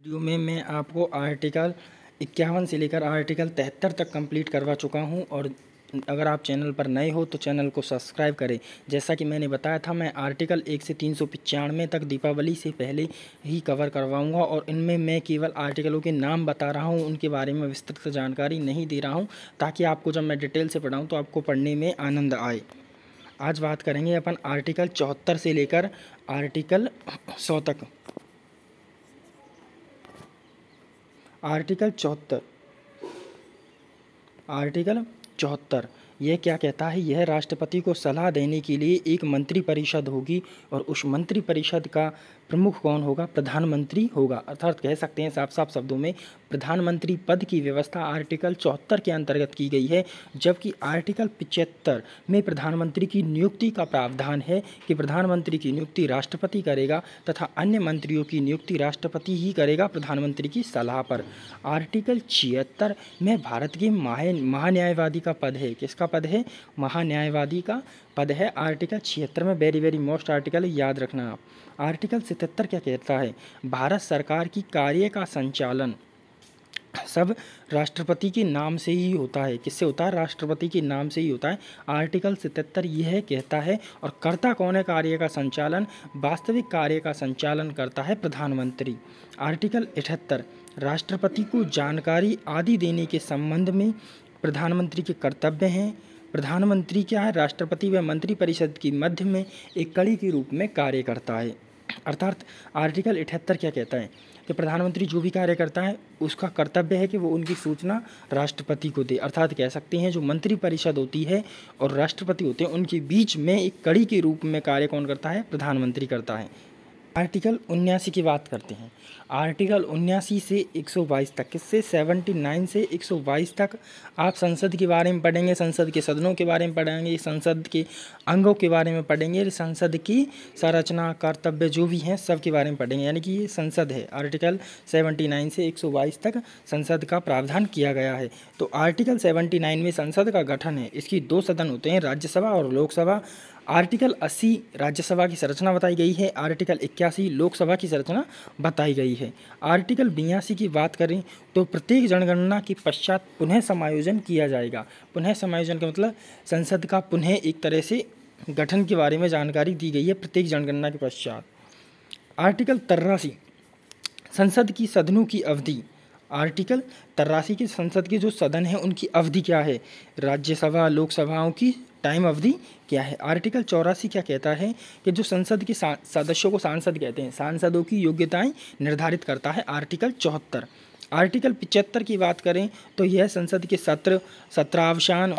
Video में मैं आपको आर्टिकल 51 से लेकर आर्टिकल 73 तक कंप्लीट करवा चुका हूं और अगर आप चैनल पर नए हो तो चैनल को सब्सक्राइब करें। जैसा कि मैंने बताया था, मैं आर्टिकल 1 से 395 तक दीपावली से पहले ही कवर करवाऊंगा और इनमें मैं केवल आर्टिकलों के नाम बता रहा हूं, उनके बारे में विस्तृत जानकारी नहीं दे रहा हूं, ताकि आपको जब मैं डिटेल से पढ़ाऊँ तो आपको पढ़ने में आनंद आए। आज बात करेंगे अपन आर्टिकल 74 से लेकर आर्टिकल 100 तक। आर्टिकल 74 यह क्या कहता है? यह राष्ट्रपति को सलाह देने के लिए एक मंत्रिपरिषद होगी और उस मंत्रिपरिषद का प्रमुख कौन होगा? प्रधानमंत्री होगा। अर्थात कह सकते हैं साफ साफ शब्दों में, प्रधानमंत्री पद की व्यवस्था आर्टिकल 74 के अंतर्गत की गई है, जबकि आर्टिकल 75 में प्रधानमंत्री की नियुक्ति का प्रावधान है कि प्रधानमंत्री की नियुक्ति राष्ट्रपति करेगा तथा अन्य मंत्रियों की नियुक्ति राष्ट्रपति ही करेगा प्रधानमंत्री की सलाह पर। आर्टिकल 76 में भारत के महान्यायवादी का पद है। किसका पद है? महान्यायवादी का पद है आर्टिकल 76 में। वेरी मोस्ट आर्टिकल, याद रखना आप। आर्टिकल 77 क्या कहता है? भारत सरकार की कार्य का संचालन सब राष्ट्रपति के नाम से ही होता है। किससे होता है? राष्ट्रपति के नाम से ही होता है। आर्टिकल 77 यह कहता है, और करता कौन है कार्य का संचालन? वास्तविक कार्य का संचालन करता है प्रधानमंत्री। आर्टिकल 78 राष्ट्रपति को जानकारी आदि देने के संबंध में प्रधानमंत्री के कर्तव्य हैं। प्रधानमंत्री क्या है? राष्ट्रपति व मंत्रिपरिषद के मध्य में एक कड़ी के रूप में कार्य करता है। अर्थात आर्टिकल 78 क्या कहता है कि प्रधानमंत्री जो भी कार्य करता है उसका कर्तव्य है कि वो उनकी सूचना राष्ट्रपति को दे। अर्थात कह सकते हैं जो मंत्रिपरिषद होती है और राष्ट्रपति होते हैं, उनके बीच में एक कड़ी के रूप में कार्य कौन करता है? प्रधानमंत्री करता है। आर्टिकल 79 की बात करते हैं। आर्टिकल 79 से 122 तक, किससे? 79 से 122 तक आप संसद के बारे में पढ़ेंगे, संसद के सदनों के बारे में पढ़ेंगे, संसद के अंगों के बारे में पढ़ेंगे, संसद की संरचना, कर्तव्य जो भी हैं सब के बारे में पढ़ेंगे। यानी कि ये संसद है। आर्टिकल 79 से 122 तक संसद का प्रावधान किया गया है। तो आर्टिकल 79 में संसद का गठन है। इसकी दो सदन होते हैं, राज्यसभा और लोकसभा। आर्टिकल 80 राज्यसभा की संरचना बताई गई है। आर्टिकल 81 लोकसभा की संरचना बताई गई है। आर्टिकल 82 की बात करें तो प्रत्येक जनगणना के पश्चात पुनः समायोजन किया जाएगा। पुनः समायोजन का मतलब संसद का पुनः एक तरह से गठन के बारे में जानकारी दी गई है प्रत्येक जनगणना के पश्चात। आर्टिकल 83 संसद की सदनों की अवधि। आर्टिकल 83 के संसद के जो सदन हैं उनकी अवधि क्या है? राज्यसभा लोकसभाओं की टाइम अवधि क्या है? आर्टिकल 84 क्या कहता है कि जो संसद के सदस्यों को सांसद कहते हैं, सांसदों की योग्यताएं निर्धारित करता है आर्टिकल 74। आर्टिकल 75 की बात करें तो यह संसद के सत्र, सत्रावसान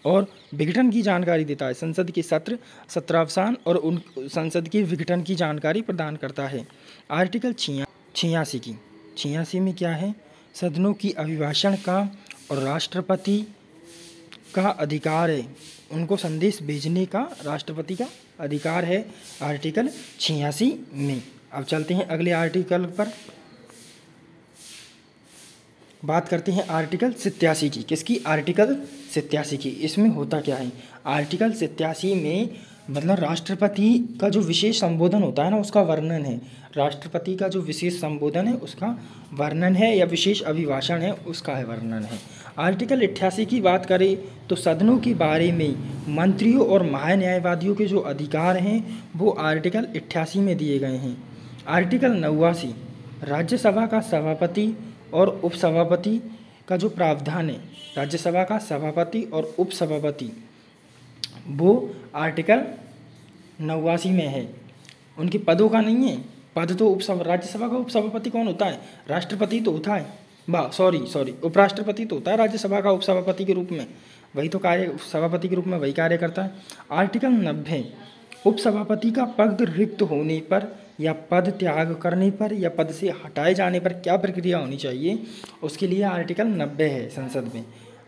और विघटन की जानकारी देता है। संसद के सत्र, सत्रावसान और उन संसद के विघटन की जानकारी प्रदान करता है। आर्टिकल 86 में क्या है? सदनों की अभिभाषण का और राष्ट्रपति का अधिकार है, उनको संदेश भेजने का राष्ट्रपति का अधिकार है आर्टिकल 86 में। अब चलते हैं अगले आर्टिकल पर, बात करते हैं आर्टिकल 87 की। किसकी? आर्टिकल 87 की। इसमें होता क्या है? आर्टिकल 87 में मतलब राष्ट्रपति का जो विशेष संबोधन होता है ना, उसका वर्णन है। राष्ट्रपति का जो विशेष संबोधन है उसका वर्णन है, या विशेष अभिभाषण है उसका है वर्णन है। आर्टिकल 88 की बात करें तो सदनों के बारे में मंत्रियों और महान्यायवादियों के जो अधिकार हैं वो आर्टिकल 88 में दिए गए हैं। आर्टिकल 89 राज्यसभा का सभापति और उपसभापति का जो प्रावधान है, राज्यसभा का सभापति और उपसभापति, वो आर्टिकल 89 में है। उनके पदों का नहीं है, पद तो राज्यसभा का उपसभापति कौन होता है? राष्ट्रपति तो होता है, सॉरी उपराष्ट्रपति तो होता है राज्यसभा का उपसभापति के रूप में, वही तो कार्य सभापति के रूप में वही कार्य करता है। आर्टिकल 90 उपसभापति का पद रिक्त होने पर या पद त्याग करने पर या पद से हटाए जाने पर क्या प्रक्रिया होनी चाहिए, उसके लिए आर्टिकल 90 है संसद में।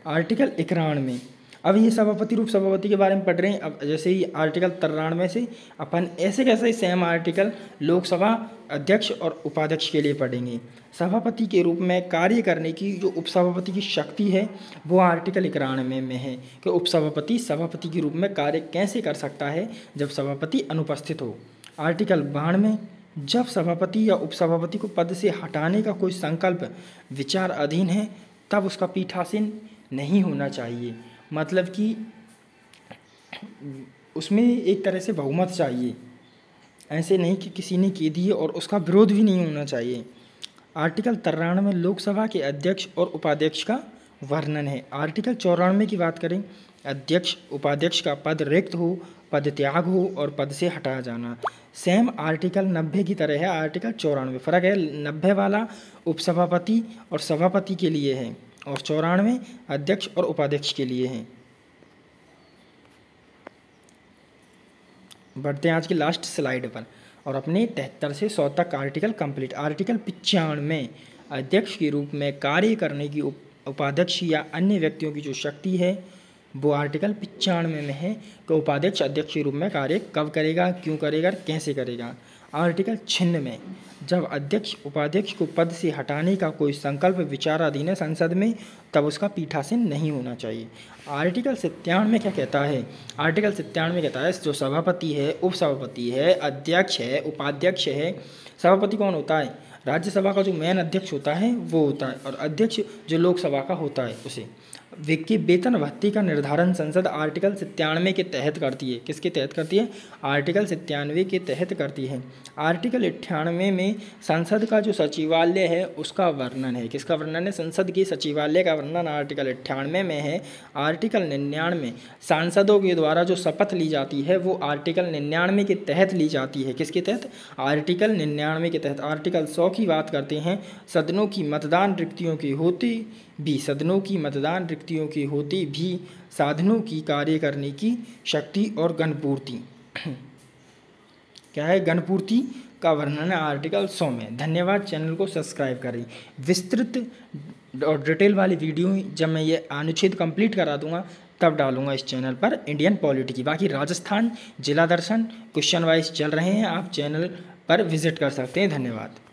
आर्टिकल 91 में, अब ये सभापति रूप सभापति के बारे में पढ़ रहे हैं। अब जैसे ही आर्टिकल 93 से अपन ऐसे कैसे सेम आर्टिकल लोकसभा अध्यक्ष और उपाध्यक्ष के लिए पढ़ेंगे। सभापति के रूप में कार्य करने की जो उपसभापति की शक्ति है वो आर्टिकल 91 में है कि उपसभापति सभापति के रूप में कार्य कैसे कर सकता है जब सभापति अनुपस्थित हो। आर्टिकल 92 जब सभापति या उपसभापति को पद से हटाने का कोई संकल्प विचार अधीन है तब उसका पीठासीन नहीं होना चाहिए। मतलब कि उसमें एक तरह से बहुमत चाहिए, ऐसे नहीं कि किसी ने कह दिए और उसका विरोध भी नहीं होना चाहिए। आर्टिकल 93 में लोकसभा के अध्यक्ष और उपाध्यक्ष का वर्णन है। आर्टिकल 94 की बात करें, अध्यक्ष उपाध्यक्ष का पद रिक्त हो, पद त्याग हो और पद से हटाया जाना। सेम आर्टिकल 90 की तरह है। आर्टिकल 94 फ़र्क है, 90 वाला उपसभापति और सभापति के लिए है और 94 अध्यक्ष और उपाध्यक्ष के लिए है। बढ़ते हैं आज की लास्ट स्लाइड पर और अपने 73 से 100 तक आर्टिकल कंप्लीट। आर्टिकल 95 में अध्यक्ष के रूप में कार्य करने की उपाध्यक्ष या अन्य व्यक्तियों की जो शक्ति है वो आर्टिकल 95 में है कि उपाध्यक्ष अध्यक्ष के रूप में कार्य कब करेगा, क्यों करेगा, कैसे करेगा। आर्टिकल 96 में जब अध्यक्ष उपाध्यक्ष को पद से हटाने का कोई संकल्प विचाराधीन है संसद में तब उसका पीठासीन नहीं होना चाहिए। आर्टिकल 97 में क्या कहता है? आर्टिकल 97 में कहता है जो सभापति है, उपसभापति है, अध्यक्ष है, उपाध्यक्ष है। सभापति कौन होता है? राज्यसभा का जो मेन अध्यक्ष होता है वो होता है, और अध्यक्ष जो लोकसभा का होता है उसे। व्यक्ति वेतन भत्ते का निर्धारण संसद आर्टिकल 97 के तहत करती है। किसके तहत करती है? आर्टिकल 97 के तहत करती है। आर्टिकल 98 में संसद का जो सचिवालय है उसका वर्णन है। किसका वर्णन है? संसद के सचिवालय का वर्णन आर्टिकल 98 में है। आर्टिकल 99 सांसदों के द्वारा जो शपथ ली जाती है वो आर्टिकल 99 के तहत ली जाती है। किसके तहत? आर्टिकल 99 के तहत। आर्टिकल 100 की बात करते हैं, सदनों की मतदान रिक्तियों की होती भी साधनों की कार्य करने की शक्ति और गणपूर्ति क्या है? गणपूर्ति का वर्णन है आर्टिकल 100 में। धन्यवाद। चैनल को सब्सक्राइब करें। विस्तृत और डिटेल वाली वीडियो जब मैं ये अनुच्छेद कंप्लीट करा दूंगा तब डालूंगा इस चैनल पर इंडियन पॉलिटी की। बाकी राजस्थान जिला दर्शन क्वेश्चन वाइज चल रहे हैं, आप चैनल पर विजिट कर सकते हैं। धन्यवाद।